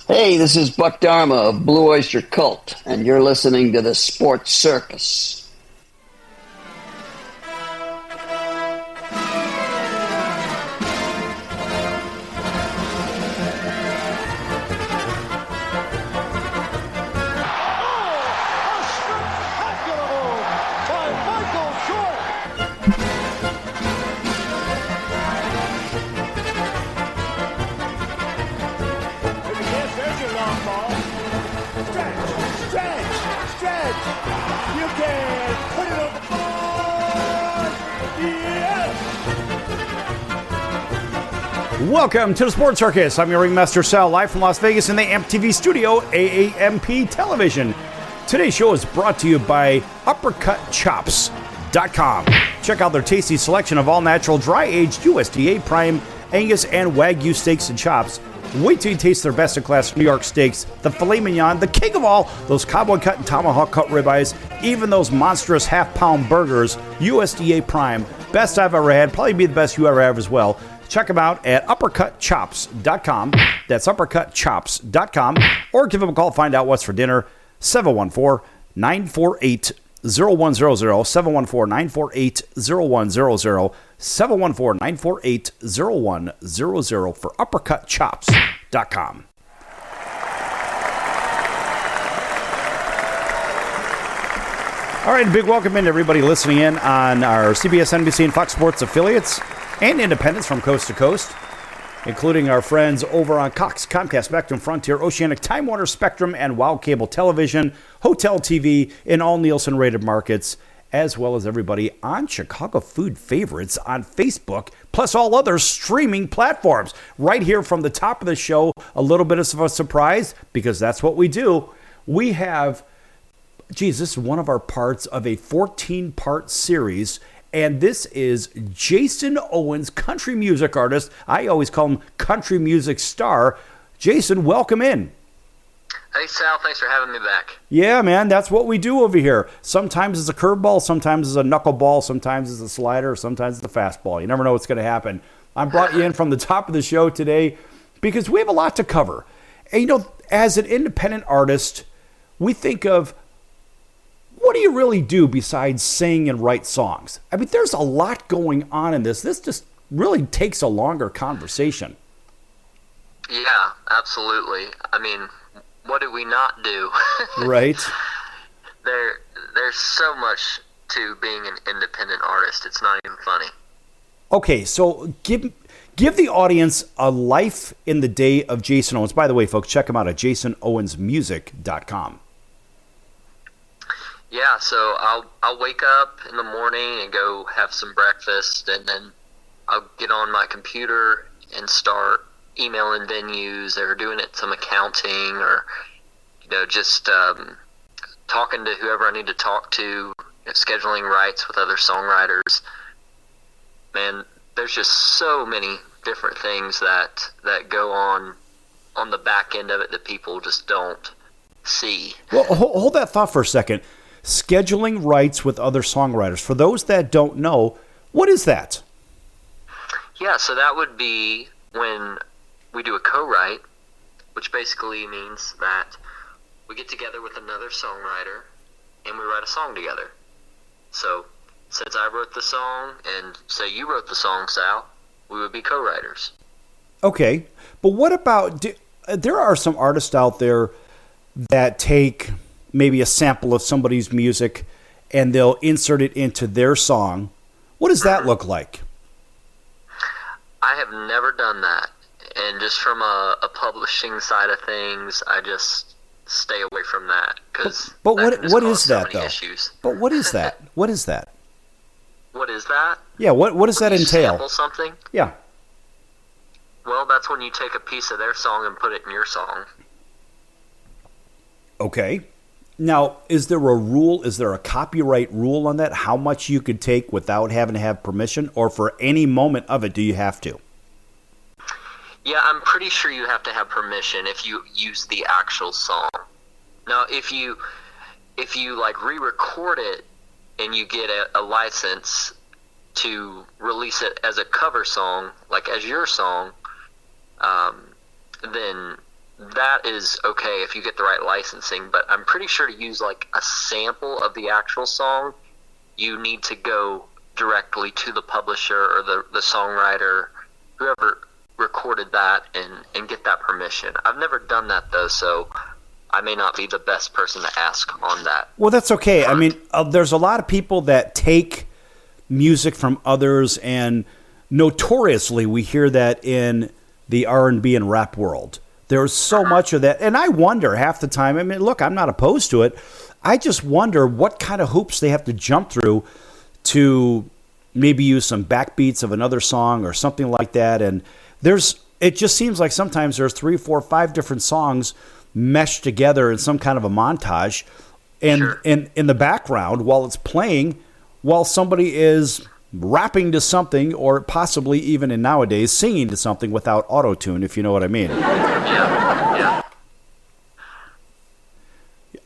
Hey, this is Buck Dharma of Blue Oyster Cult, and you're listening to the Sports Circus. Welcome to the Sports Circus. I'm your ringmaster Sal, live from Las Vegas in the AMP-TV studio, AAMP Television. Today's show is brought to you by UppercutChops.com. Check out their tasty selection of all-natural, dry-aged USDA Prime, Angus, and Wagyu steaks and chops. Wait till you taste their best-in-class New York steaks, the filet mignon, the king of all, those cowboy cut and tomahawk cut ribeyes, even those monstrous half-pound burgers, USDA Prime. Best I've ever had, probably be the best you ever have as well. Check them out at UppercutChops.com. That's UppercutChops.com. Or give them a call, find out what's for dinner. 714-948-0100. 714-948-0100. 714-948-0100 for UppercutChops.com. All right, a big welcome in to everybody listening in on our CBS, NBC, and Fox Sports affiliates and independents from coast to coast, including our friends over on Cox, Comcast, Spectrum, Frontier, Oceanic, Time Warner, Spectrum, and Wow Cable Television, Hotel TV in all Nielsen-rated markets, as well as everybody on Chicago Food Favorites on Facebook, plus all other streaming platforms. Right here from the top of the show, a little bit of a surprise, because that's what we do. We have, this is one of our parts of a 14-part series. And this is Jason Owens, country music artist. I always call him country music star. Jason, welcome in. Hey, Sal. Thanks for having me back. Yeah, man. That's what we do over here. Sometimes it's a curveball. Sometimes it's a knuckleball. Sometimes it's a slider. Sometimes it's a fastball. You never know what's going to happen. I brought you in from the top of the show today because we have a lot to cover. And, you know, as an independent artist, we think of, what do you really do besides sing and write songs? I mean, there's a lot going on in this. This just really takes a longer conversation. Yeah, absolutely. I mean, what do we not do? Right. There's so much to being an independent artist. It's not even funny. Okay, so give the audience a life in the day of Jason Owens. By the way, folks, check him out at jasonowensmusic.com. Yeah, so I'll wake up in the morning and go have some breakfast, and then I'll get on my computer and start emailing venues or doing some accounting or, just talking to whoever I need to talk to, scheduling rights with other songwriters. Man, there's just so many different things that go on the back end of it that people just don't see. Well, hold that thought for a second. Scheduling rights with other songwriters. For those that don't know, what is that? Yeah, so that would be when we do a co-write, which basically means that we get together with another songwriter and we write a song together. So since I wrote the song and say you wrote the song, Sal, we would be co-writers. Okay, but what about, there are some artists out there that take maybe a sample of somebody's music and they'll insert it into their song. What does that look like? I have never done that. And just from a publishing side of things, I just stay away from that. But what is that, though? Issues. But what is that? What is that? What is that? Yeah, what does that entail? Sample something? Yeah. Well, that's when you take a piece of their song and put it in your song. Okay. Now, is there a rule? Is there a copyright rule on that? How much you could take without having to have permission? Or for any moment of it, do you have to? Yeah, I'm pretty sure you have to have permission if you use the actual song. Now, if you like re-record it and you get a license to release it as a cover song, like as your song, then that is okay if you get the right licensing, but I'm pretty sure to use like a sample of the actual song, you need to go directly to the publisher or the songwriter, whoever recorded that, and get that permission. I've never done that though, so I may not be the best person to ask on that. Well, that's okay. I mean, there's a lot of people that take music from others, and notoriously we hear that in the R&B and rap world. There's so much of that, and I wonder half the time, I mean, look, I'm not opposed to it. I just wonder what kind of hoops they have to jump through to maybe use some backbeats of another song or something like that. And it just seems like sometimes there's 3, 4, 5 different songs meshed together in some kind of a montage, and Sure. in the background while it's playing, while somebody is rapping to something, or possibly even in nowadays singing to something without auto-tune, if you know what I mean. Yeah.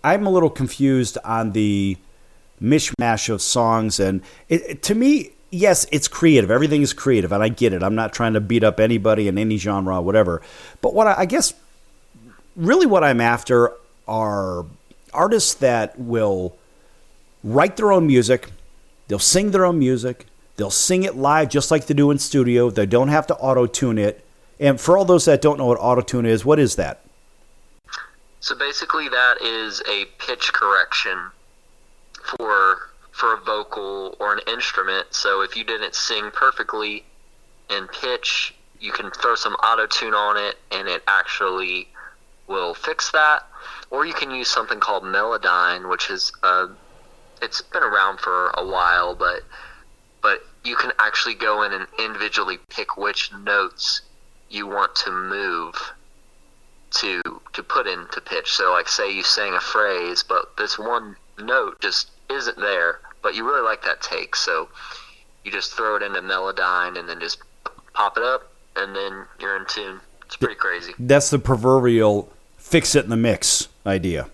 I'm a little confused on the mishmash of songs, and to me, yes, it's creative. Everything is creative, and I get it. I'm not trying to beat up anybody in any genre, whatever. But what I guess really what I'm after are artists that will write their own music, they'll sing their own music, they'll sing it live just like they do in studio. They don't have to auto-tune it. And for all those that don't know what auto-tune is, what is that? So basically that is a pitch correction for a vocal or an instrument. So if you didn't sing perfectly in pitch, you can throw some auto-tune on it and it actually will fix that. Or you can use something called Melodyne, which is it's been around for a while, but you can actually go in and individually pick which notes you want to move to put into pitch. So like say you sang a phrase, but this one note just isn't there, but you really like that take, so you just throw it into Melodyne and then just pop it up, and then you're in tune. It's pretty crazy. That's the proverbial fix it in the mix idea.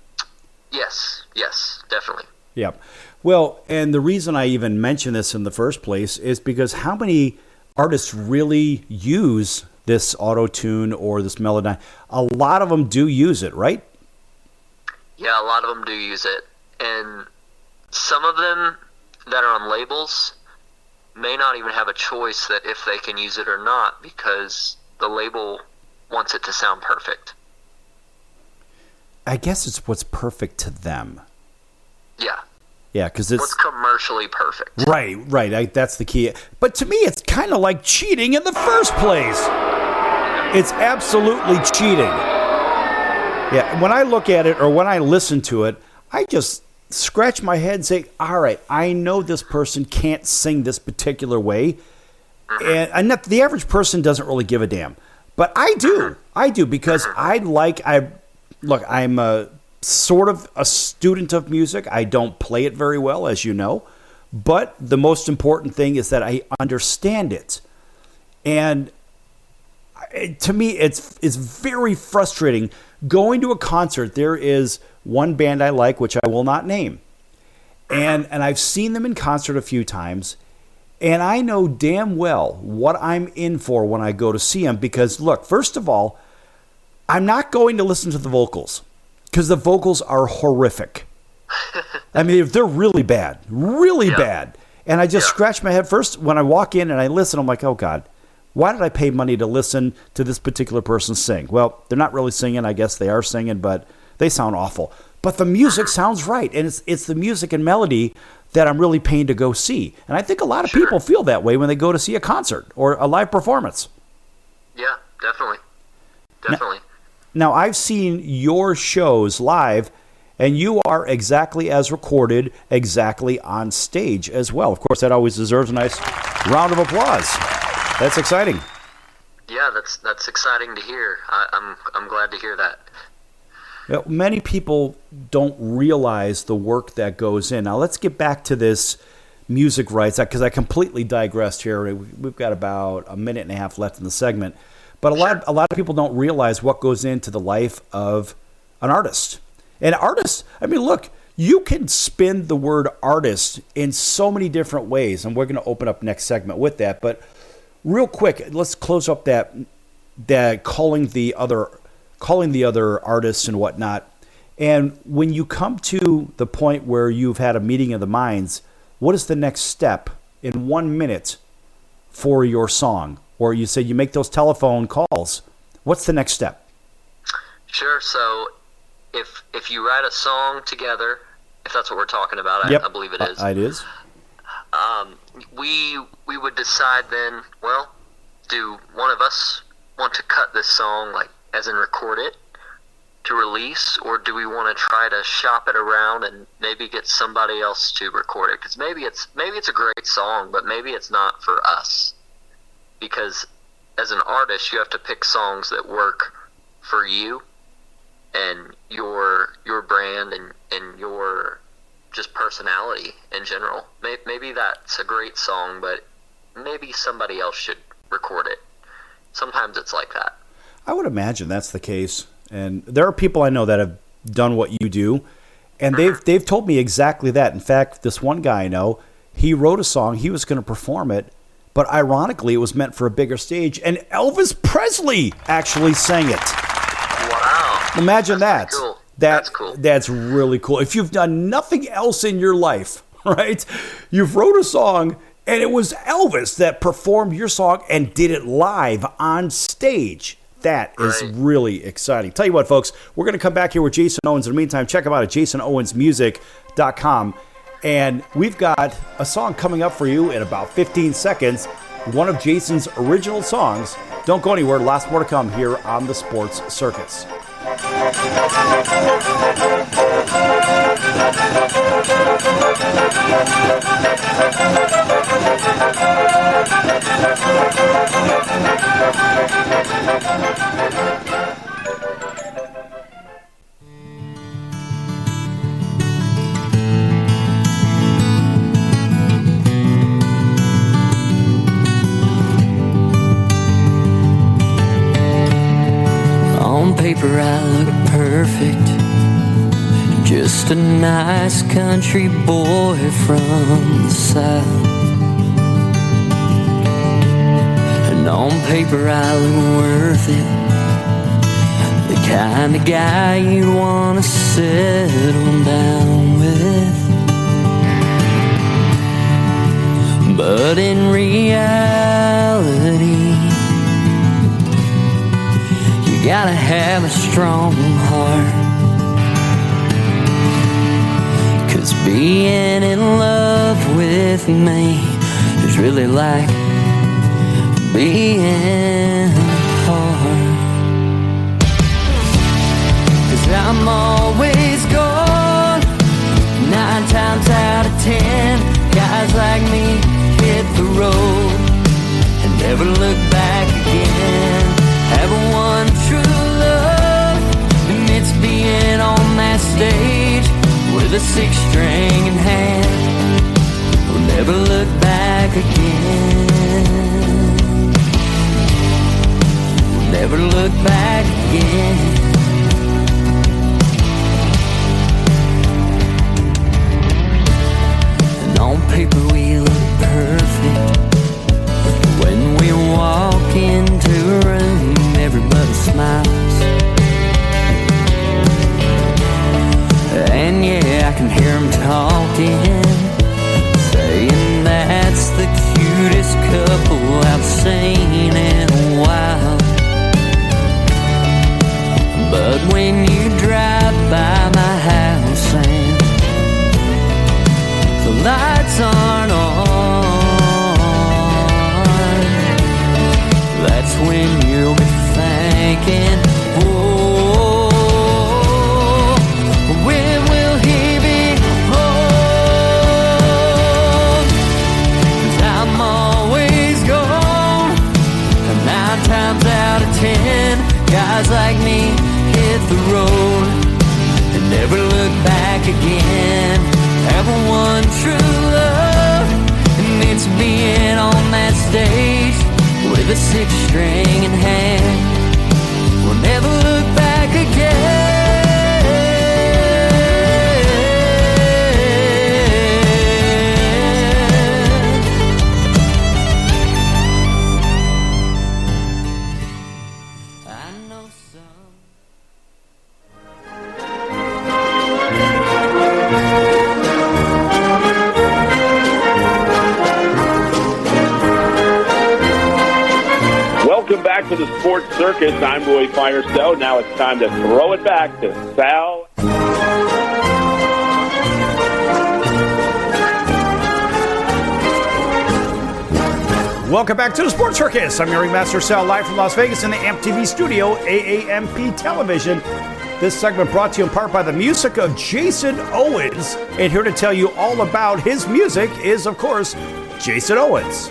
Yes, definitely. Yep. Well, and the reason I even mention this in the first place is because how many artists really use this auto-tune or this Melodyne? A lot of them do use it, right? Yeah, a lot of them do use it. And some of them that are on labels may not even have a choice that if they can use it or not, because the label wants it to sound perfect. I guess it's what's perfect to them. Yeah. Yeah, because it's what's commercially perfect. Right. That's the key. But to me, it's kind of like cheating in the first place. It's absolutely cheating. Yeah, when I look at it or when I listen to it, I just scratch my head and say, all right, I know this person can't sing this particular way. And the average person doesn't really give a damn. But I do. I do, because I'm a sort of a student of music. I don't play it very well, as you know. But the most important thing is that I understand it. And to me, it's very frustrating. Going to a concert, there is one band I like, which I will not name. And I've seen them in concert a few times. And I know damn well what I'm in for when I go to see them. Because, look, first of all, I'm not going to listen to the vocals, because the vocals are horrific. I mean, they're really bad, bad. And I just scratch my head first when I walk in and I listen. I'm like, oh, God, why did I pay money to listen to this particular person sing? Well, they're not really singing. I guess they are singing, but they sound awful. But the music sounds right. And it's the music and melody that I'm really paying to go see. And I think a lot of people feel that way when they go to see a concert or a live performance. Yeah, definitely. Now, I've seen your shows live, and you are exactly as recorded, exactly on stage as well. Of course, that always deserves a nice round of applause. That's exciting. Yeah, that's exciting to hear. I'm glad to hear that. You know, many people don't realize the work that goes in. Now, let's get back to this music rights, because I completely digressed here. We've got about a minute and a half left in the segment. But a lot of people don't realize what goes into the life of an artist. And artists, I mean, look, you can spin the word artist in so many different ways, and we're going to open up next segment with that. But real quick, let's close up that calling the other calling the other artists and whatnot. And when you come to the point where you've had a meeting of the minds, what is the next step in 1 minute for your song? Or you say you make those telephone calls. What's the next step? Sure. So if you write a song together, if that's what we're talking about, Yep. I believe it is. It is. We would decide then, well, do one of us want to cut this song, like as in record it to release, or do we want to try to shop it around and maybe get somebody else to record it? Because maybe it's a great song, but maybe it's not for us. Because as an artist, you have to pick songs that work for you and your brand and your just personality in general. Maybe that's a great song, but maybe somebody else should record it. Sometimes it's like that. I would imagine that's the case. And there are people I know that have done what you do, and they've told me exactly that. In fact, this one guy I know, he wrote a song, he was going to perform it, but ironically, it was meant for a bigger stage, and Elvis Presley actually sang it. Wow. Imagine that. Cool. That's cool. That's really cool. If you've done nothing else in your life, right? You've wrote a song, and it was Elvis that performed your song and did it live on stage. That is really exciting. Tell you what, folks, we're going to come back here with Jason Owens. In the meantime, check him out at jasonowensmusic.com. And we've got a song coming up for you in about 15 seconds. One of Jason's original songs. Don't go anywhere. Lots more to come here on the Sports Circus. On paper I look perfect, just a nice country boy from the south. And on paper I look worth it, the kind of guy you wanna settle down with. But in reality, you gotta have a strong heart, 'cause being in love with me is really like being hard. 'Cause I'm always gone, 9 times out of 10. Guys like me hit the road and never look back again. Have one true love, and it's being on that stage with a 6-string in hand. We'll never look back again. We'll never look back again. And on paper we look perfect. When we walk into a room, everybody smiles. And yeah, I can hear them talking, saying that's the cutest couple I've seen in a while. But when you drive by my house and the lights aren't on, that's when you'll be thinking, oh, when will he be home? 'Cause I'm always gone, and 9 times out of 10, guys like me hit the road and never look back again. Have one true love, and it's being on that stage with a 6-string in hand. We'll never look back again. I know some. back to the Sports Circus. I'm Roy Firestone. Now it's time to throw it back to Sal. Welcome back to the Sports Circus. I'm your ringmaster Sal, live from Las Vegas in the AMP TV studio, AAMP Television. This segment brought to you in part by the music of Jason Owens. And here to tell you all about his music is, of course, Jason Owens.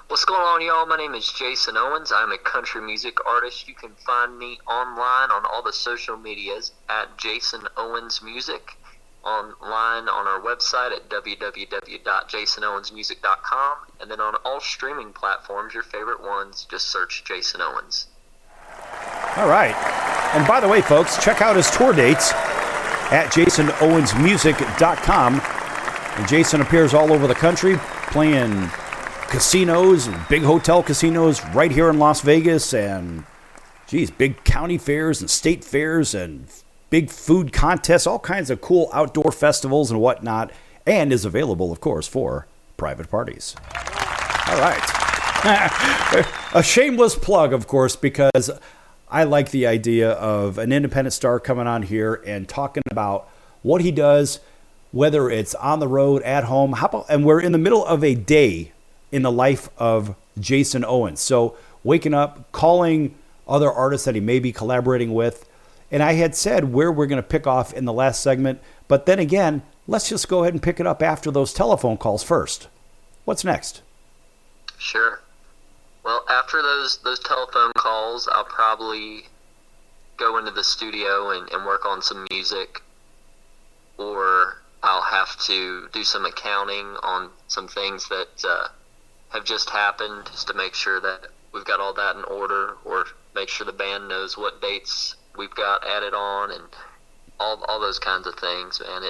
What's going on, y'all? My name is Jason Owens. I'm a country music artist. You can find me online on all the social medias at Jason Owens Music. Online on our website at www.jasonowensmusic.com, and then on all streaming platforms, your favorite ones, just search Jason Owens. All right. And by the way, folks, check out his tour dates at jasonowensmusic.com. And Jason appears all over the country, playing casinos, big hotel casinos right here in Las Vegas, and, big county fairs and state fairs and big food contests, all kinds of cool outdoor festivals and whatnot, and is available, of course, for private parties. All right. A shameless plug, of course, because I like the idea of an independent star coming on here and talking about what he does, whether it's on the road, at home. And we're in the middle of a day in the life of Jason Owens. So waking up, calling other artists that he may be collaborating with. And I had said where we're going to pick off in the last segment. But then again, let's just go ahead and pick it up after those telephone calls first. What's next? Sure. Well, after those telephone calls, I'll probably go into the studio and work on some music. Or I'll have to do some accounting on some things that have just happened, just to make sure that we've got all that in order, or make sure the band knows what dates we've got added on, and all those kinds of things, man.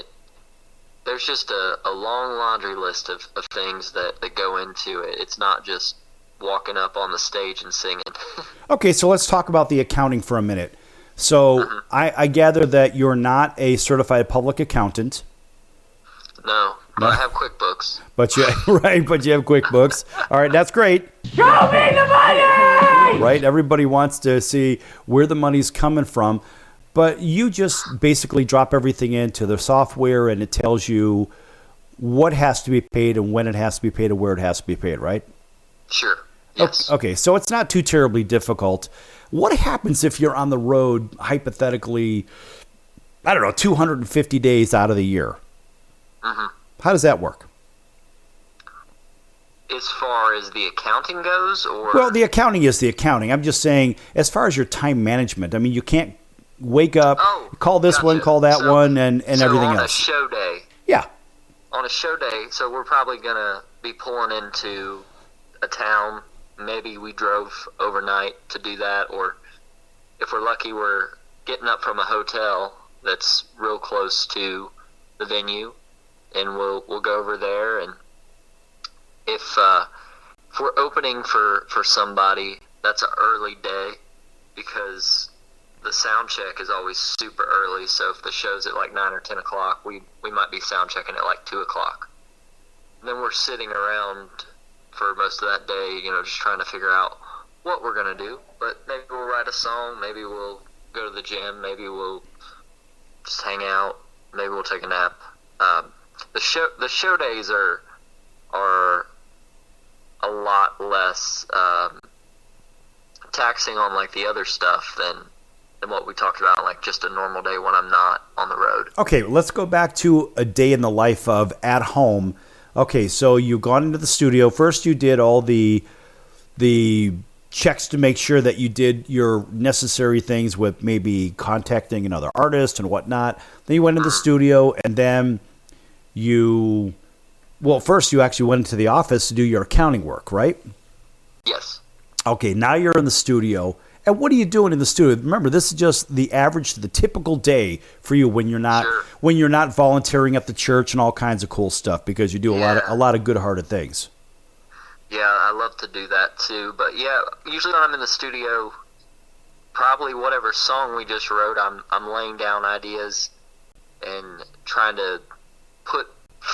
There's just a long laundry list of things that go into it. It's not just walking up on the stage and singing. Okay, so let's talk about the accounting for a minute. So I gather that you're not a certified public accountant. No, I have QuickBooks. But you have QuickBooks. All right, that's great. Show me the money! Right? Everybody wants to see where the money's coming from. But you just basically drop everything into the software, and it tells you what has to be paid and when it has to be paid and where it has to be paid, right? Sure. Yes. Okay, so it's not too terribly difficult. What happens if you're on the road, hypothetically, 250 days out of the year? Mm-hmm. How does that work? As far as the accounting goes, or? Well, the accounting is the accounting. I'm just saying, as far as your time management, I mean, you can't wake up, call this one, call that one, and everything else. On a show day. Yeah. On a show day, so we're probably going to be pulling into a town. Maybe we drove overnight to do that, or if we're lucky, we're getting up from a hotel that's real close to the venue, and we'll go over there. And if we're opening for somebody, that's an early day, because the sound check is always super early. So if the show's at like 9 or 10 o'clock, we might be sound checking at like 2 o'clock. And then we're sitting around for most of that day, just trying to figure out what we're going to do. But maybe we'll write a song, maybe we'll go to the gym, maybe we'll just hang out, maybe we'll take a nap. The show days are a lot less taxing on like the other stuff than what we talked about, like just a normal day when I'm not on the road. Okay, let's go back to a day in the life of at home. Okay, so you've gone into the studio. First, you did all the checks to make sure that you did your necessary things with maybe contacting another artist and whatnot. Then you went into the studio, and then first you actually went into the office to do your accounting work, right? Yes. Okay, now you're in the studio. And what are you doing in the studio? Remember, this is just the average, the typical day for you when you're not volunteering at the church and all kinds of cool stuff, because you do a lot of good-hearted things. Yeah, I love to do that too. But yeah, usually when I'm in the studio, probably whatever song we just wrote, I'm laying down ideas and trying to put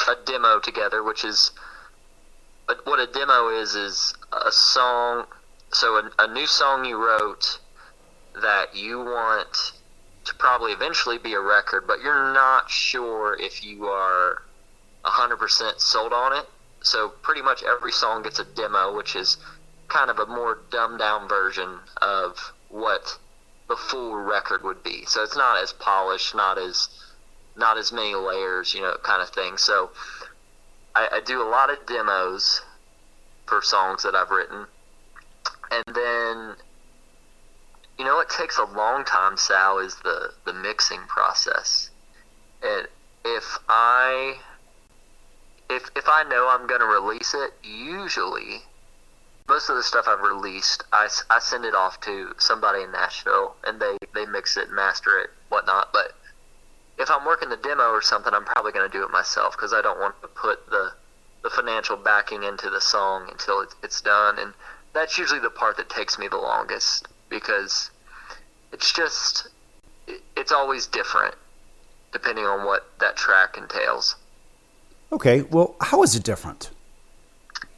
a demo together, which is what a demo is a song So a new song you wrote that you want to probably eventually be a record, but you're not sure if you are 100% sold on it. So pretty much every song gets a demo, which is kind of a more dumbed down version of what the full record would be. So it's not as polished, not as many layers, kind of thing. So I do a lot of demos for songs that I've written. And then, it takes a long time, Sal, is the mixing process. And if I know I'm going to release it, usually most of the stuff I've released, I send it off to somebody in Nashville, and they mix it, master it, whatnot. But if I'm working the demo or something, I'm probably going to do it myself because I don't want to put the financial backing into the song until it's done. And that's usually the part that takes me the longest because it's always different depending on what that track entails. Okay, well, how is it different?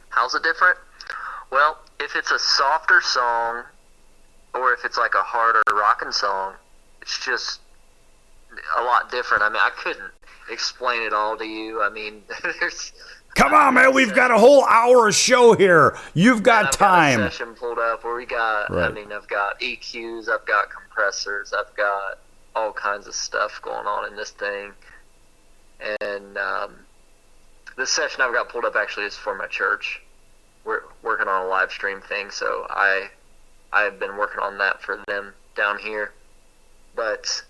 How's it different? Well, if it's a softer song or if it's like a harder rockin' song, it's just a lot different. I mean, I couldn't explain it all to you. I mean, there's... Come on, man, we've got a whole hour of show here. You've got time. I've got a session pulled up where we got, right. I've got EQs, I've got compressors, I've got all kinds of stuff going on in this thing. And this session I've got pulled up actually is for my church. We're working on a live stream thing, so I've been working on that for them down here. But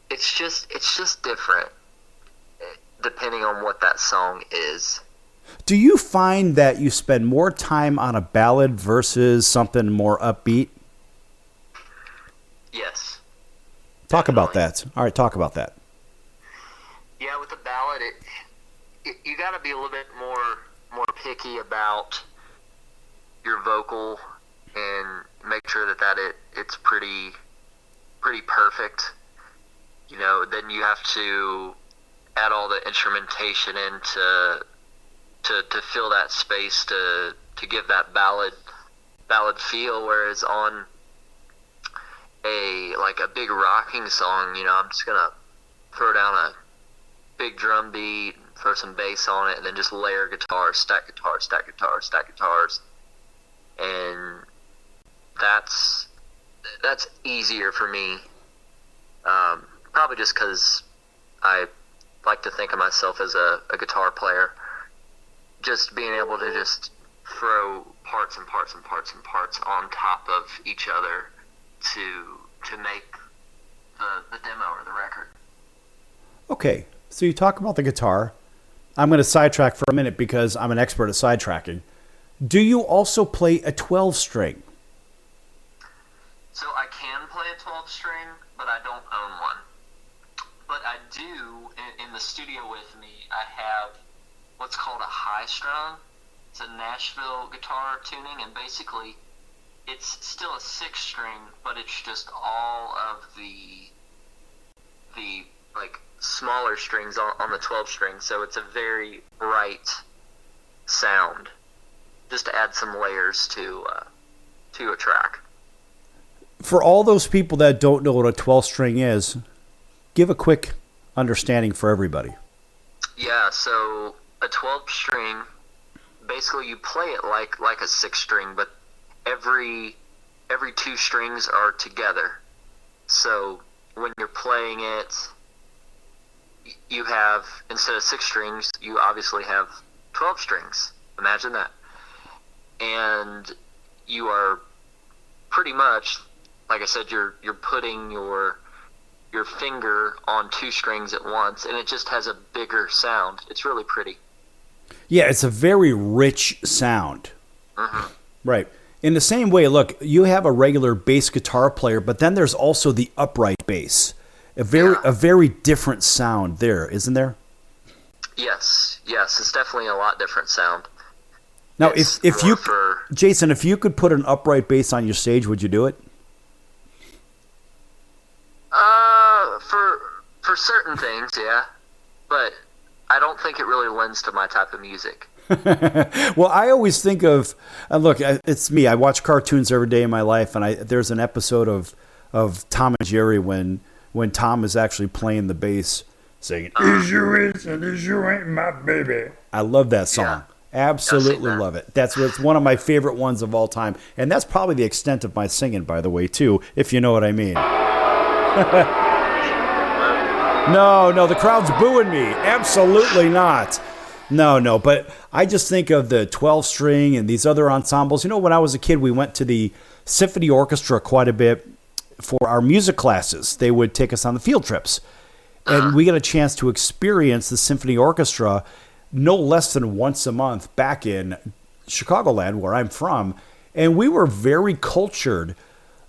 it's just different depending on what that song is. Do you find that you spend more time on a ballad versus something more upbeat? Yes. Talk about that. All right, talk about that. Yeah, with the ballad, you got to be a little bit more picky about your vocal and make sure that it's pretty perfect. Then you have to add all the instrumentation in to fill that space to give that ballad feel, whereas on a big rocking song, I'm just gonna throw down a big drum beat, throw some bass on it, and then just layer guitars, stack guitars, stack guitars, stack guitars, and that's easier for me. Probably just because I like to think of myself as a guitar player. Just being able to just throw parts and parts and parts and parts on top of each other to make the demo or the record. Okay, so you talk about the guitar. I'm going to sidetrack for a minute because I'm an expert at sidetracking. Do you also play a 12-string? So I can play a 12-string, but I don't own one. But I do, in the studio with me, I have what's called a high strung. It's a Nashville guitar tuning, and basically it's still a 6-string, but it's just all of the smaller strings on the 12-string. So it's a very bright sound, just to add some layers to a track. For all those people that don't know what a 12-string is, give a quick understanding for everybody. Yeah, so a 12-string, basically you play it like a 6-string, but every 2 strings are together. So when you're playing it, you have, instead of 6 strings, you obviously have 12 strings. Imagine that. And you are pretty much, like I said, you're putting your finger on 2 strings at once, and it just has a bigger sound. It's really pretty. Yeah, it's a very rich sound. Mm-hmm. Right. In the same way, look, you have a regular bass guitar player, but then there's also the upright bass. A very different sound there, isn't there? Yes, it's definitely a lot different sound. Now, if you, Jason, if you could put an upright bass on your stage, would you do it? For certain things, yeah, but I don't think it really lends to my type of music. Well, I always think of, look, it's me. I watch cartoons every day in my life, and there's an episode of Tom and Jerry when Tom is actually playing the bass, saying, "Is you is and is you ain't my baby." I love that song. Yeah. Absolutely love it. It's one of my favorite ones of all time, and that's probably the extent of my singing, by the way, too, if you know what I mean. No, the crowd's booing me. Absolutely not. No, but I just think of the 12-string and these other ensembles. You know, when I was a kid, we went to the symphony orchestra quite a bit for our music classes. They would take us on the field trips, and we got a chance to experience the symphony orchestra no less than once a month back in Chicagoland, where I'm from, and we were very cultured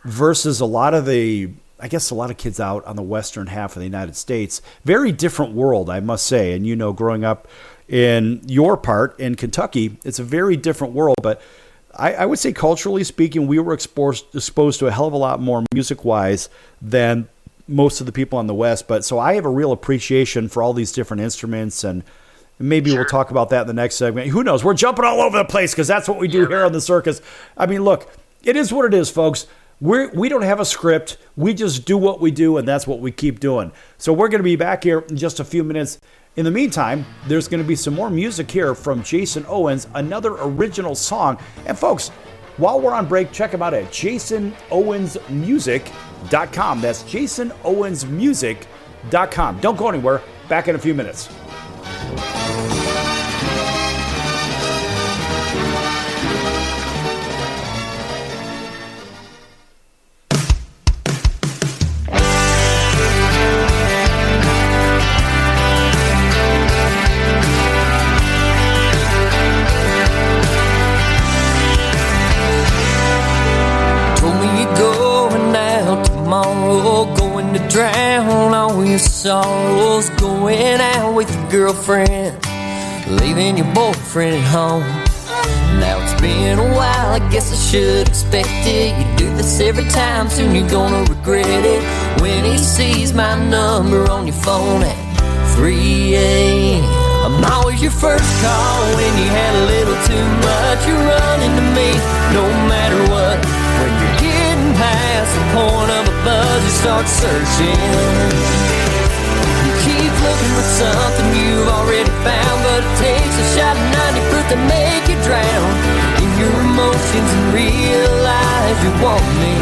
versus a lot of kids out on the western half of the United States. Very different world, I must say. And, you know, growing up in your part in Kentucky, it's a very different world. But I would say culturally speaking, we were exposed to a hell of a lot more music-wise than most of the people on the West. But so I have a real appreciation for all these different instruments, and maybe we'll talk about that in the next segment. Who knows? We're jumping all over the place because that's what we do here on the circus. I mean, look, it is what it is, folks. We don't have a script. We just do what we do, and that's what we keep doing. So we're going to be back here in just a few minutes. In the meantime, there's going to be some more music here from Jason Owens, another original song. And folks, while we're on break, check him out at jasonowensmusic.com. That's jasonowensmusic.com. Don't go anywhere. Back in a few minutes. Drown all your sorrows, going out with your girlfriend, leaving your boyfriend at home. Now it's been a while, I guess I should expect it. You do this every time, soon you're gonna regret it. When he sees my number on your phone at 3 a.m. I'm always your first call when you had a little too much. You're running to me no matter what. When you're getting past the point of a buzz, you start searching. You keep looking for something you've already found, but it takes a shot of 90 proof to make you drown in your emotions and realize you want me.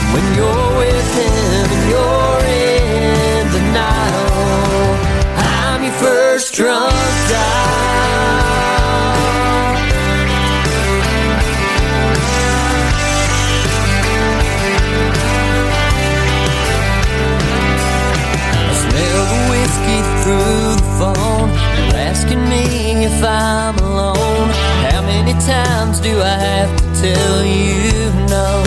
When you're with him and you're in denial, I'm your first drunk dial. Through the phone, you're asking me if I'm alone. How many times do I have to tell you no?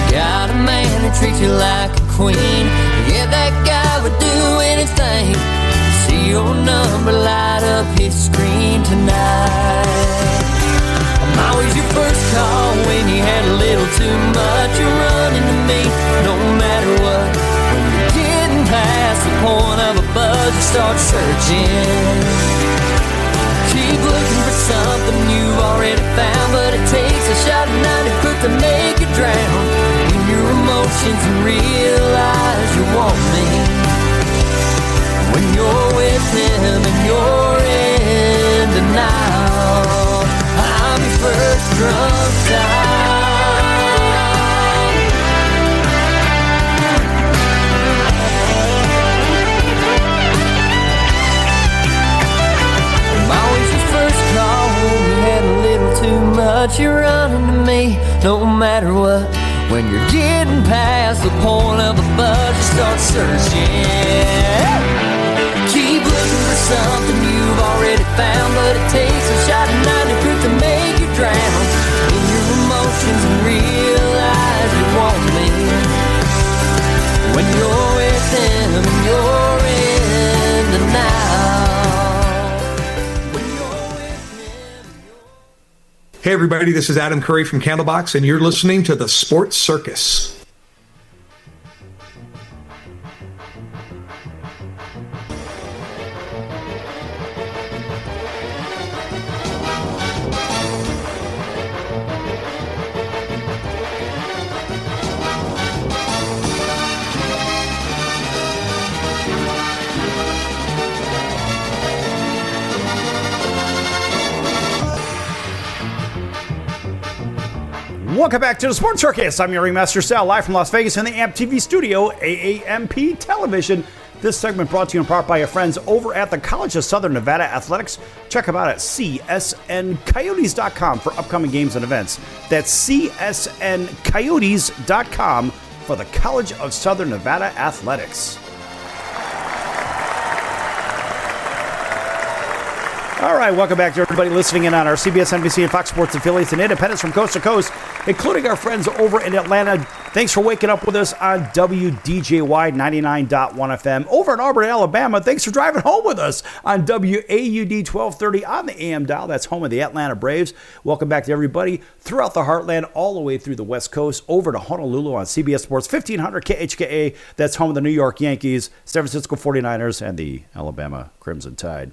You got a man who treats you like a queen. Yeah, that guy would do anything. See your number light up his screen tonight. I'm always your first call when you had a little too much. You're running to me no matter what. When you're getting past the point of a buzz, you start searching. Keep looking for something you've already found, but it takes a shot of 90 proof to make you drown in your emotions and realize you want me. When you're with him and you're in denial, I'm your first drunk dial. I'm always your first call when you had a little too much. You're running to me no matter what. When you're getting past the point of a buzz, you start searching. Keep looking for something you've already found, but it takes a shot of 90 proof to make you drown in your emotions and realize you want me. When you're with him and you're in denial. When you're with him and you're... Hey everybody, this is Adam Curry from Candlebox, and you're listening to The Sports Circus. Welcome back to the Sports Circus. I'm your ringmaster Sal, live from Las Vegas in the AMP TV studio, AAMP Television. This segment brought to you in part by our friends over at the College of Southern Nevada Athletics. Check them out at csncoyotes.com for upcoming games and events. That's csncoyotes.com for the College of Southern Nevada Athletics. All right, welcome back to everybody listening in on our CBS, NBC, and Fox Sports affiliates and independents from coast to coast, including our friends over in Atlanta. Thanks for waking up with us on WDJY 99.1 FM. Over in Auburn, Alabama, thanks for driving home with us on WAUD 1230 on the AM dial. That's home of the Atlanta Braves. Welcome back to everybody throughout the heartland, all the way through the West Coast, over to Honolulu on CBS Sports 1500 KHKA. That's home of the New York Yankees, San Francisco 49ers, and the Alabama Crimson Tide.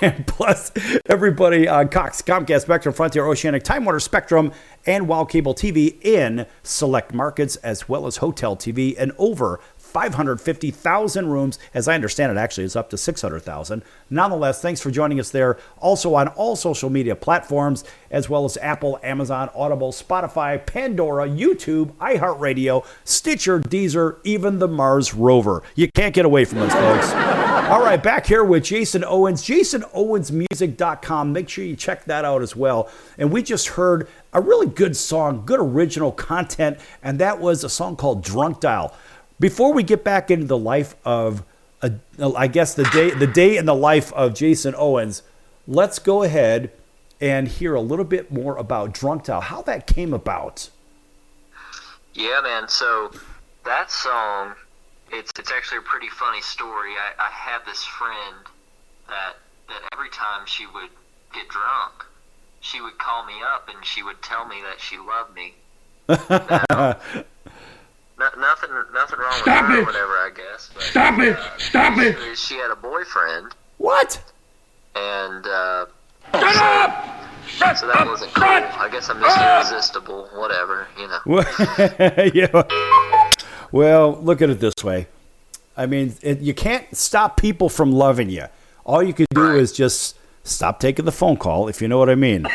And plus, everybody on Cox, Comcast, Spectrum, Frontier, Oceanic, Time Warner, Spectrum, and Wow Cable TV in select markets, as well as hotel TV, and over 550,000 rooms. As I understand it, actually, it's up to 600,000. Nonetheless, thanks for joining us there. Also on all social media platforms, as well as Apple, Amazon, Audible, Spotify, Pandora, YouTube, iHeartRadio, Stitcher, Deezer, even the Mars rover. You can't get away from us, folks. All right, back here with Jason Owens, JasonOwensMusic.com. Make sure you check that out as well. And we just heard a really good song, good original content, and that was a song called Drunk Dial. Before we get back into the life of, I guess the day in the life of Jason Owens, let's go ahead and hear a little bit more about Drunk Dial, how that came about. Yeah, man. So that song, it's actually a pretty funny story. I had this friend that every time she would get drunk, she would call me up and she would tell me that she loved me. Now, nothing wrong with her or whatever, I guess. But, Stop it! She had a boyfriend. What? And so that wasn't cool. I guess I'm just irresistible. Whatever, you know. Yeah. Well, look at it this way. I mean, you can't stop people from loving you. All you can do is just stop taking the phone call, if you know what I mean.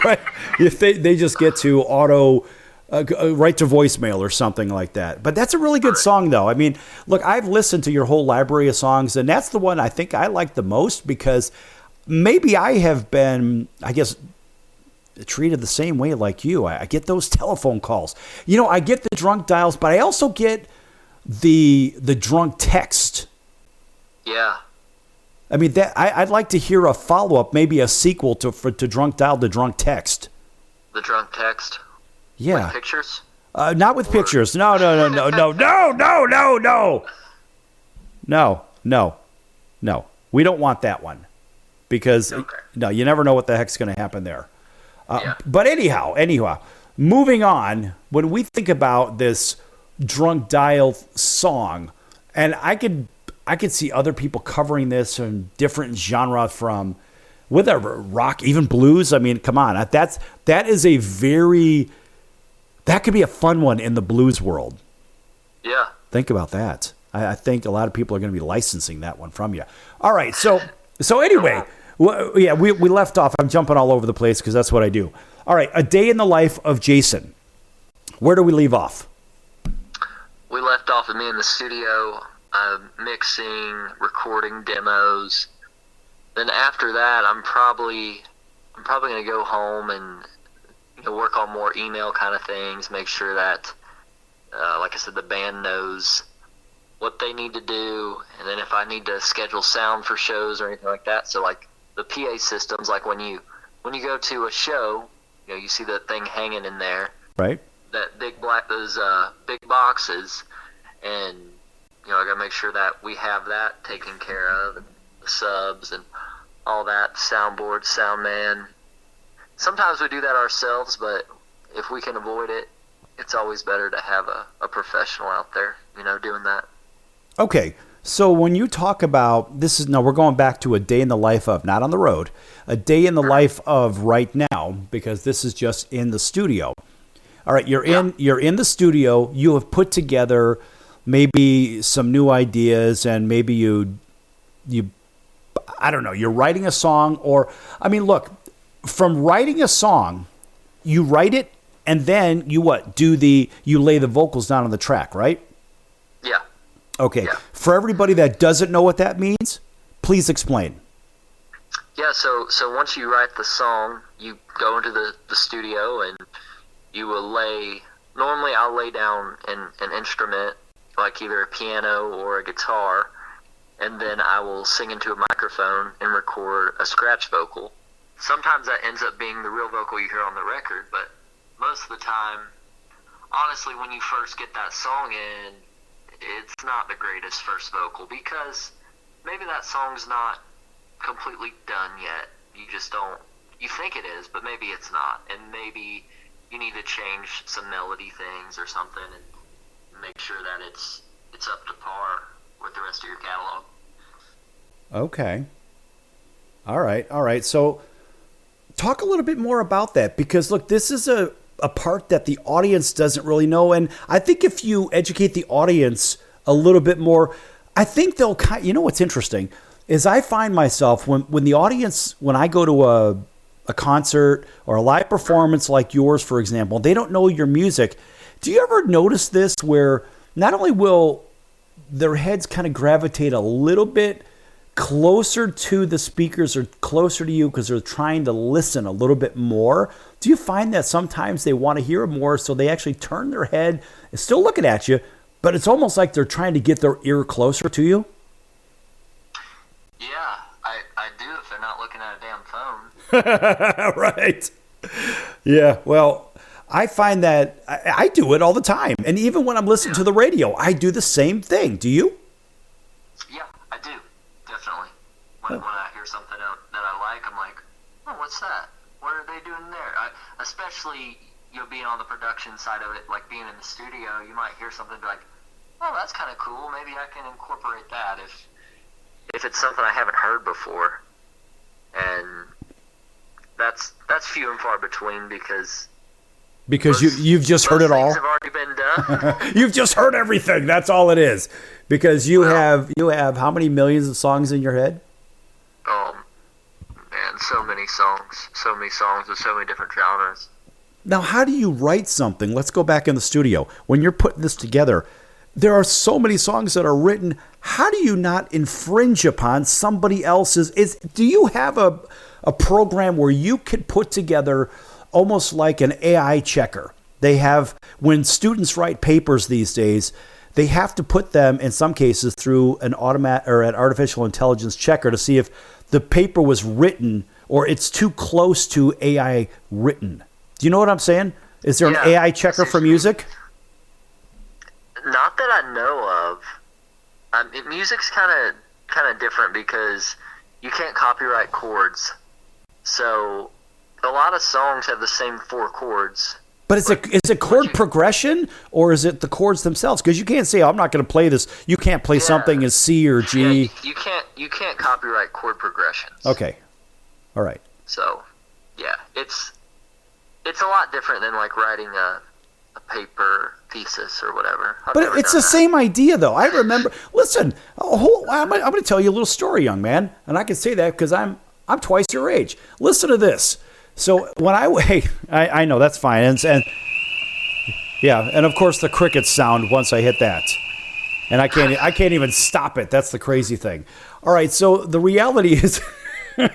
Right? If they just get to auto right to voicemail or something like that. But that's a really good song, though. I mean, look, I've listened to your whole library of songs, and that's the one I think I like the most because maybe I have been, I guess, treated the same way like you. I get those telephone calls. You know, I get the drunk dials, but I also get the drunk text. Yeah. I mean, that I'd like to hear a follow-up, maybe a sequel to Drunk Dial, the drunk text. The drunk text? Yeah. With pictures? Not with pictures. No. We don't want that one because, no, you never know what the heck's going to happen there. But anyhow, moving on, when we think about this Drunk Dial song, and I could see other people covering this in different genres from whatever, rock, even blues. I mean, come on, that could be a fun one in the blues world. Yeah. Think about that. I think a lot of people are going to be licensing that one from you. All right, so anyway. Well, yeah, we left off. I'm jumping all over the place because that's what I do. All right, a day in the life of Jason. Where do we leave off? We left off with me in the studio, mixing, recording demos. Then after that, I'm probably going to go home and work on more email kind of things, make sure that, like I said, the band knows what they need to do, and then if I need to schedule sound for shows or anything like that. So like the PA systems, like when you go to a show, you see that thing hanging in there, right? That those big boxes, and I got to make sure that we have that taken care of, and the subs and all that, soundboard, sound man. Sometimes we do that ourselves, but if we can avoid it, it's always better to have a professional out there, doing that. Okay, so when you talk about this we're going back to a day in the life of, not on the road, a day in the life of right now, because this is just in the studio. All right, you're in the studio. You have put together maybe some new ideas, and maybe you I don't know, you're writing a song, or I mean, look, from writing a song you write it and then you you lay the vocals down on the track, right? Yeah. Okay. Yeah. For everybody that doesn't know what that means, please explain. Yeah, so once you write the song, you go into the studio and you will normally I'll lay down an instrument, like either a piano or a guitar, and then I will sing into a microphone and record a scratch vocal. Sometimes that ends up being the real vocal you hear on the record, but most of the time, honestly, when you first get that song in, it's not the greatest first vocal because maybe that song's not completely done yet. You think it is, but maybe it's not, and maybe you need to change some melody things or something and make sure that it's up to par with the rest of your catalog. Okay. All right. So talk a little bit more about that, because look, this is a part that the audience doesn't really know, and I think if you educate the audience a little bit more, I think they'll what's interesting is I find myself when the audience, when I go to a concert or a live performance like yours, for example, they don't know your music. Do you ever notice this where not only will their heads kind of gravitate a little bit closer to the speakers or closer to you because they're trying to listen a little bit more? Do you find that sometimes they want to hear more, so they actually turn their head and still looking at you, but it's almost like they're trying to get their ear closer to you? Yeah, I do if they're not looking at a damn phone. Right. Yeah, well, I find that I do it all the time. And even when I'm listening to the radio, I do the same thing. Do you? Yeah, I do. Definitely. When I hear something that I like, I'm like, oh, what's that? What are they doing there? Especially, being on the production side of it, like being in the studio, you might hear something and be like, oh, that's kind of cool. Maybe I can incorporate that if it's something I haven't heard before. And that's few and far between because you've just heard it all. Have already been done. You've just heard everything. That's all it is. Because you have how many millions of songs in your head? Man, so many songs with so many different genres. Now, how do you write something? Let's go back in the studio. When you're putting this together, there are so many songs that are written. How do you not infringe upon somebody else's? Do you have a program where you could put together almost like an AI checker? They have, when students write papers these days, they have to put them in some cases through an artificial intelligence checker to see if the paper was written or it's too close to AI written. Do you know what I'm saying? Is there an AI checker for music? Not that I know of. Music's kind of different because you can't copyright chords. So a lot of songs have the same 4 chords. But is it chord progression or is it the chords themselves? Because you can't say, I'm not going to play this. You can't play something as C or G. Yeah, you can't copyright chord progressions. Okay. All right. So, yeah, it's a lot different than like writing a paper thesis or whatever. But it's the same idea, though. I remember. Listen, I'm going to tell you a little story, young man, and I can say that because I'm twice your age. Listen to this. So when I know that's fine, and yeah, and of course the crickets sound once I hit that, and I can't even stop it. That's the crazy thing. All right, so the reality is, when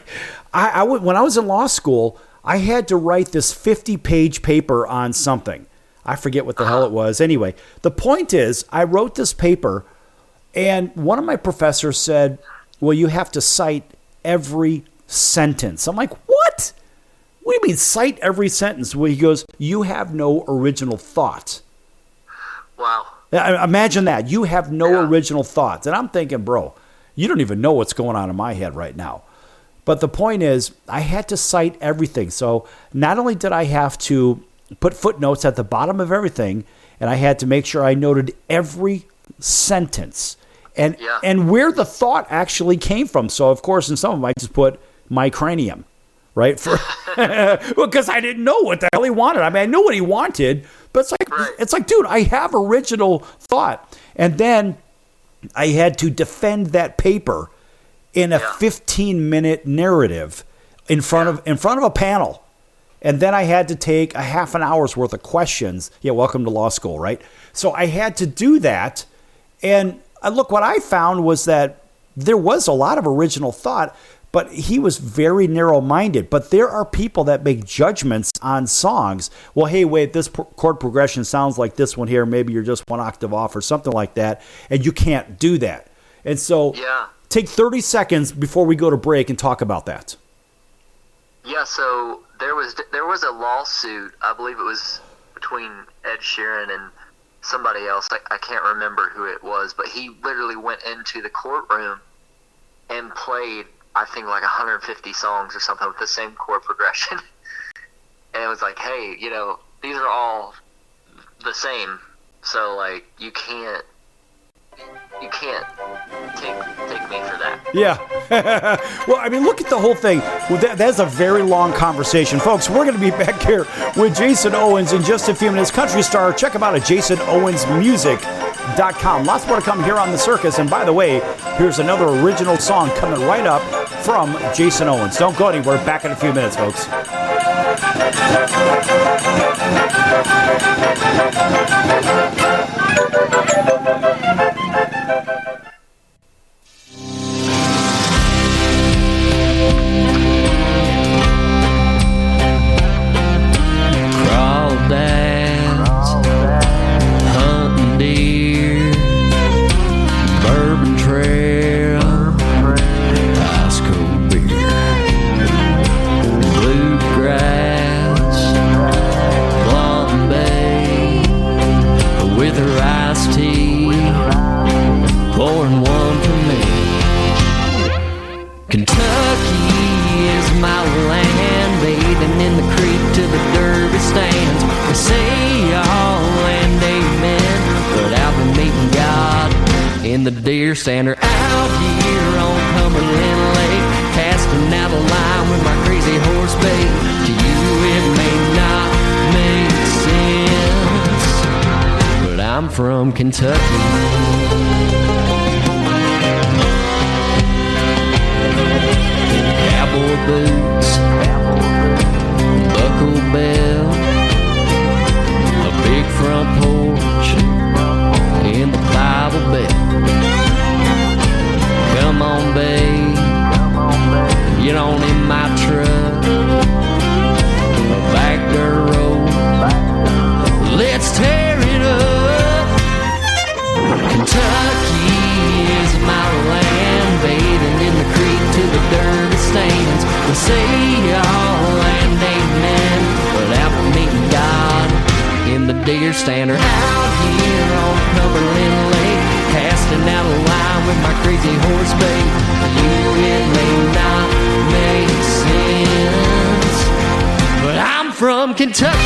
I was in law school, I had to write this 50-page paper on something. I forget what the hell it was. Anyway, the point is, I wrote this paper, and one of my professors said, well, you have to cite every sentence. I'm like, what? What do you mean cite every sentence? Well, he goes, you have no original thought. Wow. Imagine that. You have no original thoughts. And I'm thinking, bro, you don't even know what's going on in my head right now. But the point is, I had to cite everything. So not only did I have to put footnotes at the bottom of everything, and I had to make sure I noted every sentence and where the thought actually came from. So, of course, in some of them, I just put my cranium, right? Because I didn't know what the hell he wanted. I mean, I knew what he wanted, but it's like, dude, I have original thought. And then I had to defend that paper in a 15-minute narrative in front of a panel. And then I had to take a half an hour's worth of questions. Yeah, welcome to law school, right? So I had to do that. And look, what I found was that there was a lot of original thought, but he was very narrow-minded. But there are people that make judgments on songs. Well, hey, wait, this chord progression sounds like this one here. Maybe you're just one octave off or something like that. And you can't do that. And so take 30 seconds before we go to break and talk about that. Yeah, so there was a lawsuit. I believe it was between Ed Sheeran and somebody else. I can't remember who it was, but he literally went into the courtroom and played, I think, like 150 songs or something with the same chord progression. And it was like, hey, these are all the same. So, like, you can't take me for that. Yeah. Well, I mean, look at the whole thing. Well, that's a very long conversation. Folks, we're going to be back here with Jason Owens in just a few minutes. Country star, check him out at jasonowensmusic.com. Lots more to come here on The Circus. And by the way, here's another original song coming right up from Jason Owens. Don't go anywhere. Back in a few minutes, folks. Crawdads, hunting deer, Bourbon Trail, ice cold beer, bluegrass, Blonde Bay, with her iced tea, pouring one for me. Kentucky is my land, bathing in the creek till the derby stands. We say all and amen, but I've been meeting God in the deer stand, or out here on Cumberland Lake, casting out a line with my crazy horse bait. To you it may not make sense, but I'm from Kentucky. Cowboy boots, buckle belt, a big front porch, and the Bible Belt. Come on, babe, get on in my truck, a back dirt road, let's tear it up. Kentucky is my land, bathing in the creek till the derby stands. We say all and amen, but after meeting God in the deer stand, or out here on Cumberland Lake, casting out a line with my crazy horse bait. You, it may not make sense, but I'm from Kentucky.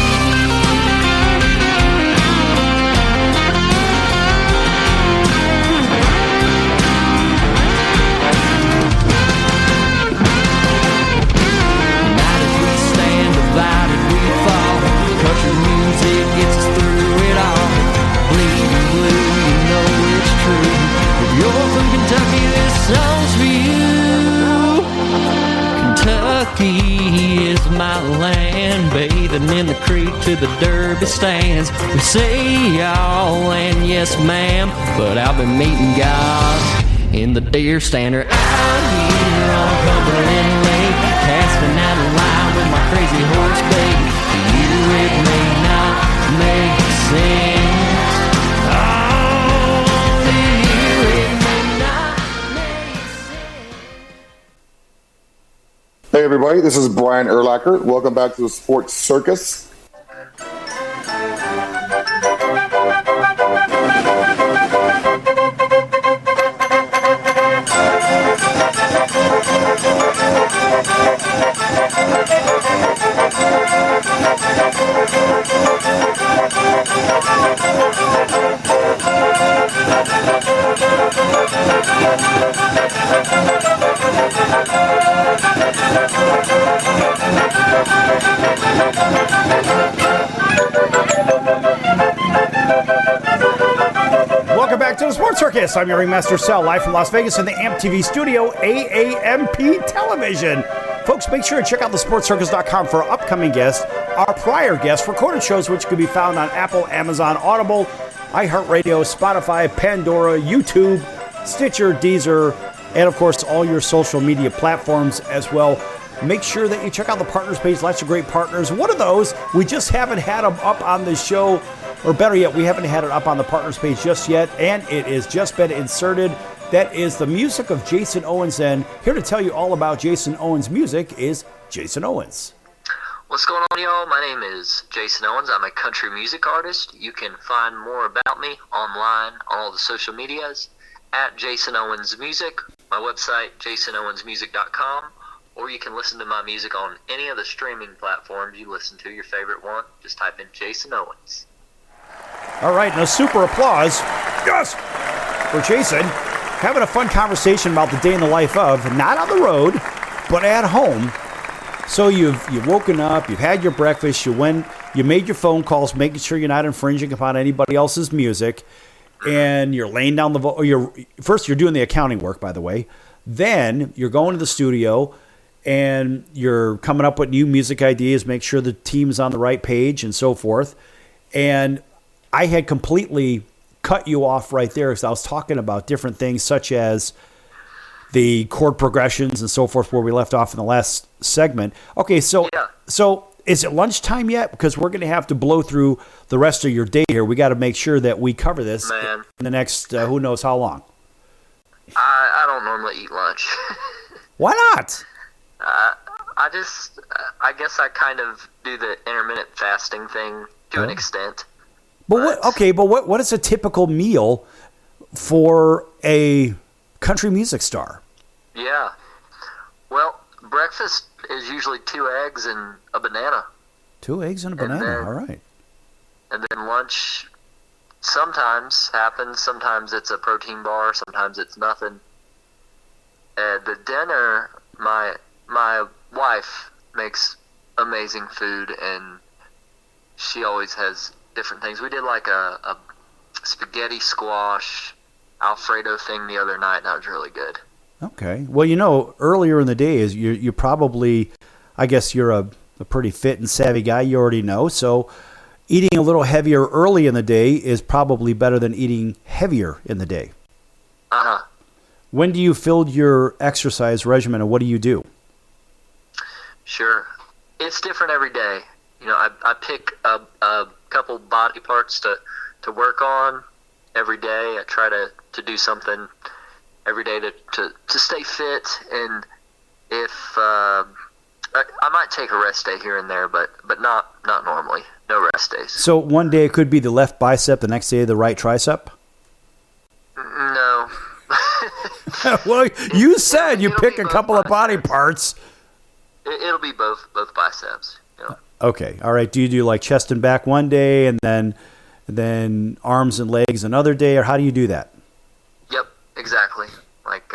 Country music gets us through it all. Bleeding blue, you know it's true. If you're from Kentucky, this song's for you. Kentucky is my land, bathing in the creek to the derby stands. We say y'all and yes ma'am, but I've been meeting God in the deer stand, or out here on Cumberland Lake, casting out a line with my crazy horse bait. It may not make sense. Oh, it may not make sense. Hey everybody, this is Brian Urlacher. Welcome back to the Sports Circus. Welcome back to the Sports Circus. I'm your ringmaster Sal, live from Las Vegas in the AMP TV studio, AAMP Television. Folks, make sure to check out thesportscircus.com for our upcoming guests, our prior guests, recorded shows which can be found on Apple, Amazon, Audible, iHeartRadio, Spotify, Pandora, YouTube, Stitcher, Deezer, and of course all your social media platforms as well. Make sure that you check out the partners page. Lots of great partners. One of those, we just haven't had them up on the show, or better yet, we haven't had it up on the partners page just yet, and it has just been inserted. That is the music of Jason Owens, and here to tell you all about Jason Owens' music is Jason Owens. What's going on, y'all? My name is Jason Owens. I'm a country music artist. You can find more about me online on all the social medias at Jason Owens Music, my website, jasonowensmusic.com, or you can listen to my music on any of the streaming platforms you listen to, your favorite one. Just type in Jason Owens. All right, now super applause, yes, for Jason. Having a fun conversation about the day in the life of, not on the road, but at home. So you've woken up, you've had your breakfast, you made your phone calls, making sure you're not infringing upon anybody else's music, and you're laying down first you're doing the accounting work, by the way. Then you're going to the studio and you're coming up with new music ideas, make sure the team's on the right page and so forth. And I had completely cut you off right there because I was talking about different things such as the chord progressions and so forth where we left off in the last segment. Okay, so is it lunchtime yet? Because we're going to have to blow through the rest of your day here. We got to make sure that we cover this in the next who knows how long. I don't normally eat lunch. Why not? I guess I kind of do the intermittent fasting thing to an extent. But what is a typical meal for a country music star? Yeah. Well, breakfast is usually 2 eggs and a banana. 2 eggs and a banana, all right. And then lunch sometimes happens. Sometimes it's a protein bar. Sometimes it's nothing. The dinner, my wife makes amazing food, and she always has different things. We did like a spaghetti squash Alfredo thing the other night, and that was really good. Okay. Well, earlier in the day is you probably, I guess you're a pretty fit and savvy guy. You already know. So eating a little heavier early in the day is probably better than eating heavier in the day. Uh-huh. When do you fill your exercise regimen, and what do you do? Sure. It's different every day. I pick a couple body parts to work on every day. I try to do something every day to stay fit, and if I might take a rest day here and there, but not normally. No rest days. So one day it could be the left bicep, the next day the right tricep? No. Well, you said you pick a couple of body parts. It'll be both biceps. Okay, all right. Do you do like chest and back one day, and then arms and legs another day, or how do you do that? Yep, exactly. Like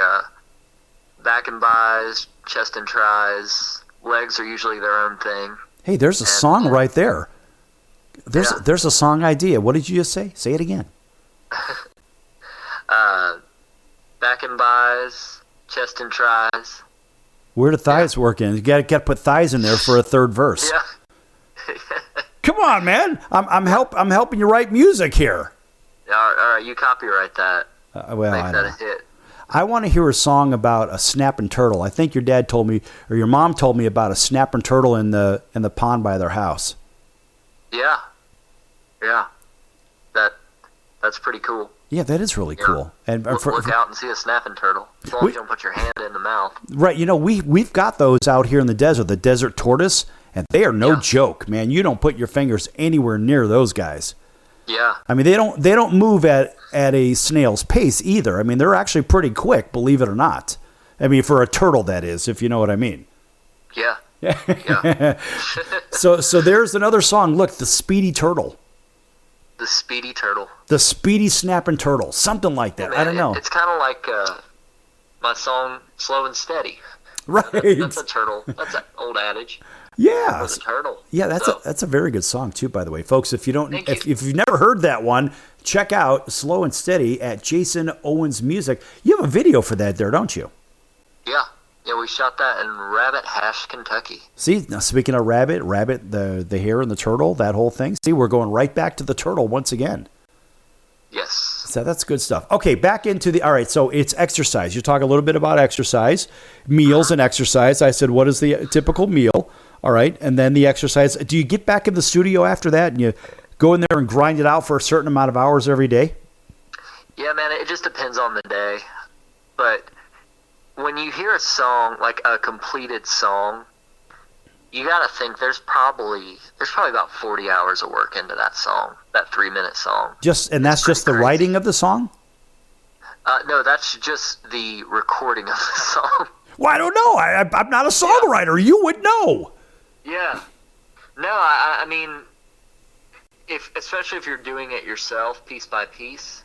back and bis, chest and tris. Legs are usually their own thing. Hey, there's a song right there. There's a song idea. What did you just say? Say it again. Back and bis, chest and tris. Where do thighs work in? You got to put thighs in there for a third verse. Yeah. Come on, man. I'm helping you write music here. All right, you copyright that. Well, make that a hit. I want to hear a song about a snapping turtle. I think your dad told me, or your mom told me about a snapping turtle in the pond by their house. Yeah. That's pretty cool. Yeah, that is really cool. And look out and see a snapping turtle. As long as you don't put your hand in the mouth. Right. We've got those out here in the desert, the desert tortoise, and they are no joke, man. You don't put your fingers anywhere near those guys. Yeah. I mean, they don't move at a snail's pace either. I mean, they're actually pretty quick, believe it or not. I mean, for a turtle, that is, if you know what I mean. Yeah. So there's another song. Look, the Speedy Turtle. The Speedy Turtle. The Speedy Snapping Turtle. Something like that. Man, I don't know. It's kind of like my song Slow and Steady. Right. That's a turtle. That's an old adage. Yeah. It's a turtle. Yeah, that's a very good song too, by the way. Folks, if you've never heard that one, check out Slow and Steady at Jason Owens Music. You have a video for that there, don't you? Yeah. Yeah, we shot that in Rabbit Hash, Kentucky. See, now speaking of Rabbit, the hare and the turtle, that whole thing. See, we're going right back to the turtle once again. Yes. So that's good stuff. Okay, back into all right, so it's exercise. You talk a little bit about exercise, meals and exercise. I said, what is the typical meal? All right, and then the exercise. Do you get back in the studio after that and you go in there and grind it out for a certain amount of hours every day? Yeah, man, it just depends on the day. But when you hear a song, like a completed song, you got to think there's probably about 40 hours of work into that song, that 3-minute song. That's just the crazy. writing of the song? No, that's just the recording of the song. Well, I don't know. I'm not a songwriter. You would know. Yeah. No, I mean, especially if you're doing it yourself, piece by piece,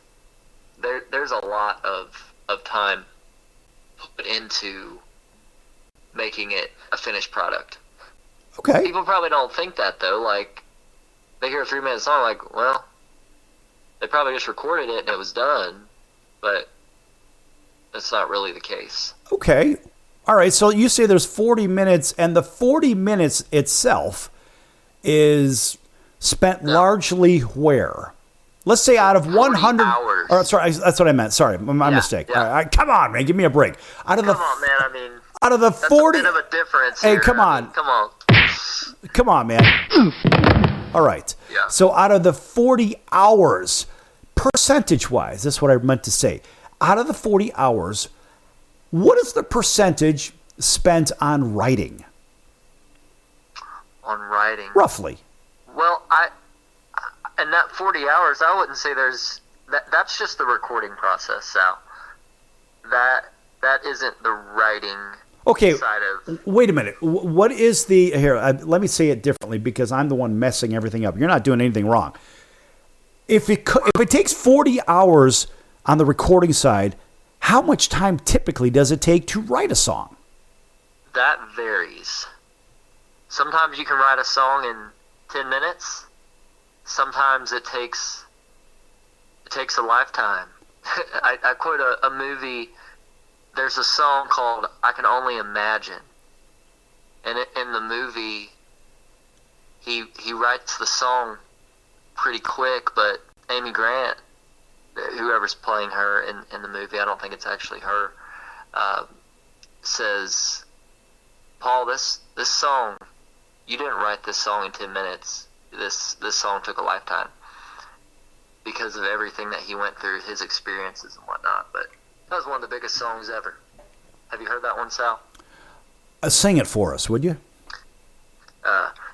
there's a lot of time put into making it a finished product. Okay. People probably don't think that, though. Like, they hear a 3-minute song, like, well, they probably just recorded it and it was done, but that's not really the case. Okay. All right, so you say there's 40 minutes, and the 40 minutes itself is spent largely where? Let's say out of 100 hours. Or, sorry, that's what I meant. Sorry, my mistake. Yeah. All right, come on, man, give me a break. Come on, man. I mean, out of the that's 40, a bit of a difference. Hey, here. come I on. mean, come on. Come on, man. All right. Yeah. So out of the 40 hours, percentage-wise, that's what I meant to say. Out of the 40 hours, what is the percentage spent on writing? On writing. Roughly. Well, in that 40 hours, I wouldn't say that's just the recording process, Sal. That isn't the writing Okay, side of. wait a minute. What is let me say it differently because I'm the one messing everything up. You're not doing anything wrong. If it takes 40 hours on the recording side, how much time typically does it take to write a song? That varies. Sometimes you can write a song in 10 minutes. Sometimes it takes a lifetime. I quote a movie. There's a song called "I Can Only Imagine," and in the movie, he writes the song pretty quick. But Amy Grant, whoever's playing her in the movie, I don't think it's actually her, says, "Paul, this song, you didn't write this song in 10 minutes. This song took a lifetime because of everything that he went through, his experiences and whatnot." But that was one of the biggest songs ever. Have you heard that one, Sal? Sing it for us, would you?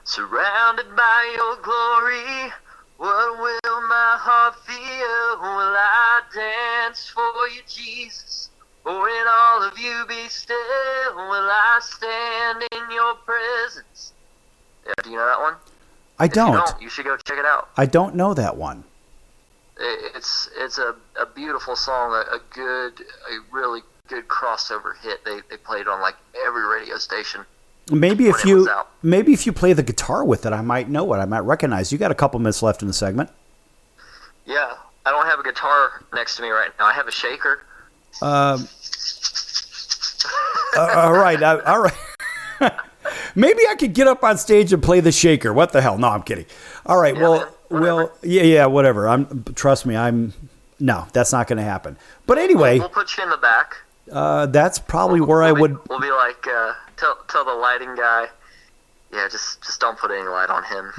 Surrounded by your glory, what will my heart feel? Will I dance for you, Jesus? Or in all of you be still? Will I stand in your presence? Yeah, do you know that one? I don't. If you don't, you should go check it out. I don't know that one. It's a beautiful song, a really good crossover hit. They played on like every radio station. Maybe if you play the guitar with it, I might know it. I might recognize. You got a couple minutes left in the segment. Yeah, I don't have a guitar next to me right now. I have a shaker. All right, all right. Maybe I could get up on stage and play the shaker. What the hell? No, I'm kidding. All right, Yeah, whatever. Trust me. No, that's not going to happen. But anyway, we'll put you in the back. That's probably where I would. We'll be like, tell the lighting guy. Yeah, just don't put any light on him.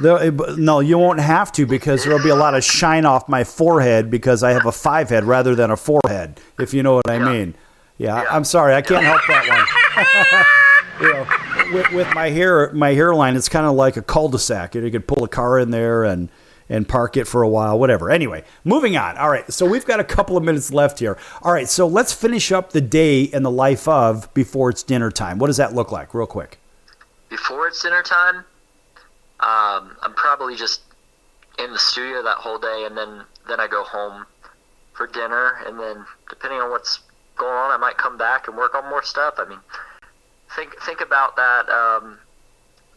No, you won't have to because there'll be a lot of shine off my forehead because I have a 5 head rather than a 4 head, if you know what I mean. Yeah, I'm sorry, I can't help that one. With my hairline, it's kind of like a cul-de-sac. You could pull a car in there and park it for a while, whatever. Anyway, moving on. All right, so we've got a couple of minutes left here. All right, so let's finish up the day in the life of before it's dinner time. What does that look like, real quick? Before it's dinner time, I'm probably just in the studio that whole day, and then I go home for dinner, and then depending on what's going on, I might come back and work on more stuff. I mean, think about that,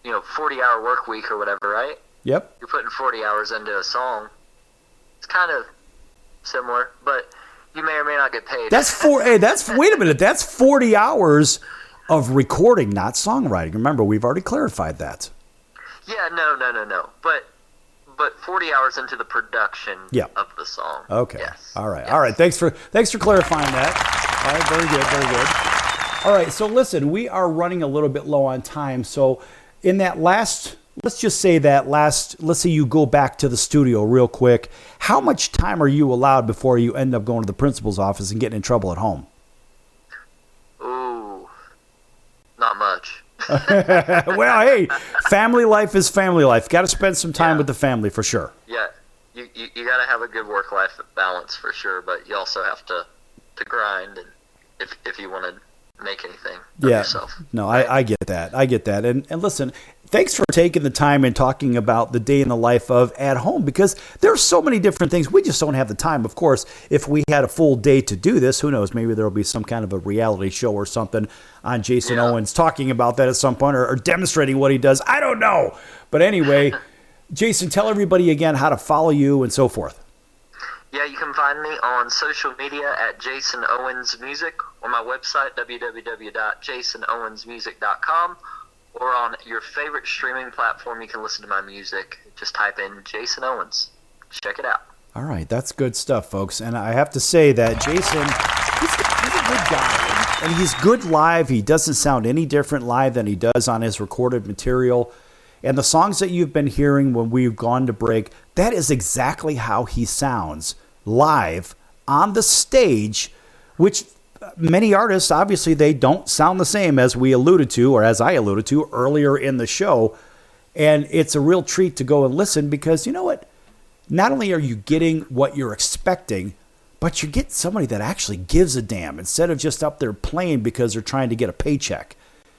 40-hour work week or whatever, right? Yep. You're putting 40 hours into a song. It's kind of similar, but you may or may not get paid. Wait a minute. That's 40 hours of recording, not songwriting. Remember, we've already clarified that. Yeah, no. But 40 hours into the production of the song. Okay. Yes. All right. Yes. All right. Thanks for clarifying that. All right. Very good. Very good. All right. So listen, we are running a little bit low on time. So in that last, let's say you go back to the studio real quick. How much time are you allowed before you end up going to the principal's office and getting in trouble at home? Ooh, not much. Well, hey, family life is family life. Got to spend some time with the family for sure. Yeah, you got to have a good work-life balance for sure, but you also have to grind and if you want to make anything of yourself. No, I get that. I get that. And listen, thanks for taking the time and talking about the day in the life of at home, because there's so many different things. We just don't have the time. Of course, if we had a full day to do this, who knows, maybe there'll be some kind of a reality show or something on Jason Owens talking about that at some point or demonstrating what he does. I don't know. But anyway, Jason, tell everybody again how to follow you and so forth. Yeah, you can find me on social media at Jason Owens Music, or my website, www.jasonowensmusic.com, or on your favorite streaming platform you can listen to my music. Just type in Jason Owens. Check it out. All right, that's good stuff, folks. And I have to say that Jason, he's a good guy, and he's good live. He doesn't sound any different live than he does on his recorded material. And the songs that you've been hearing when we've gone to break, that is exactly how he sounds live on the stage, which many artists, obviously, they don't sound the same, as we alluded to, or as I alluded to earlier in the show. And it's a real treat to go and listen, because you know what? Not only are you getting what you're expecting, but you get somebody that actually gives a damn instead of just up there playing because they're trying to get a paycheck.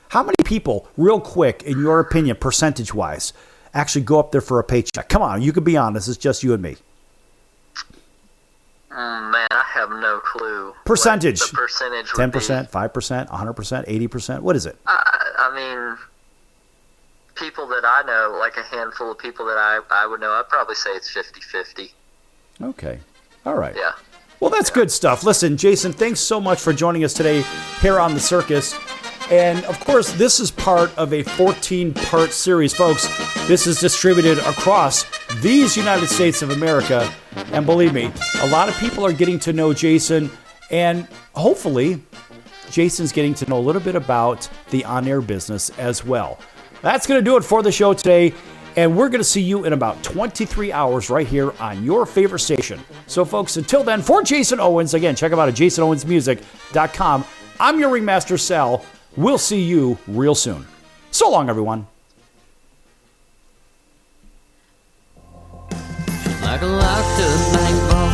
How many people, real quick, in your opinion, percentage-wise, actually go up there for a paycheck? Come on, you can be honest. It's just you and me. Man, I have no clue. Percentage. What the percentage 10%, 5%, 100%, 80%. What is it? I mean, people that I know, like a handful of people that I would know, I'd probably say it's 50-50. Okay. All right. Yeah. Well, that's good stuff. Listen, Jason, thanks so much for joining us today here on The Circus. And, of course, this is part of a 14-part series, folks. This is distributed across these United States of America. And believe me, a lot of people are getting to know Jason. And hopefully, Jason's getting to know a little bit about the on-air business as well. That's going to do it for the show today. And we're going to see you in about 23 hours right here on your favorite station. So, folks, until then, for Jason Owens, again, check him out at jasonowensmusic.com. I'm your ringmaster, Sal. We'll see you real soon. So long, everyone. She's like a locked up bank vault,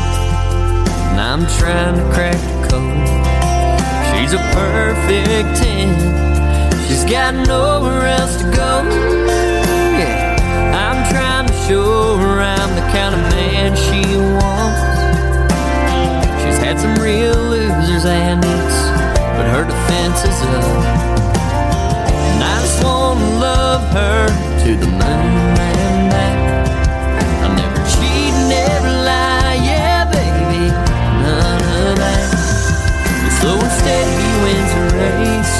and I'm trying to crack the code. She's a perfect 10. She's got nowhere else to go. Yeah, I'm trying to show her I'm the kind of man she wants. She's had some real losers and it's, but her defense is up. And I just want to love her to the moon and back. I'll never cheat, never lie, yeah, baby, none of that. But slow and steady wins the race.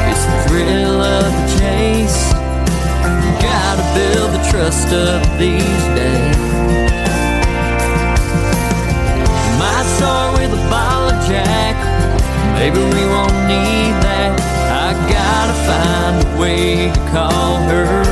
It's the thrill of the chase. Gotta build the trust up these days. Might start with a bottle of Jack. Maybe we won't need that. I gotta find a way to call her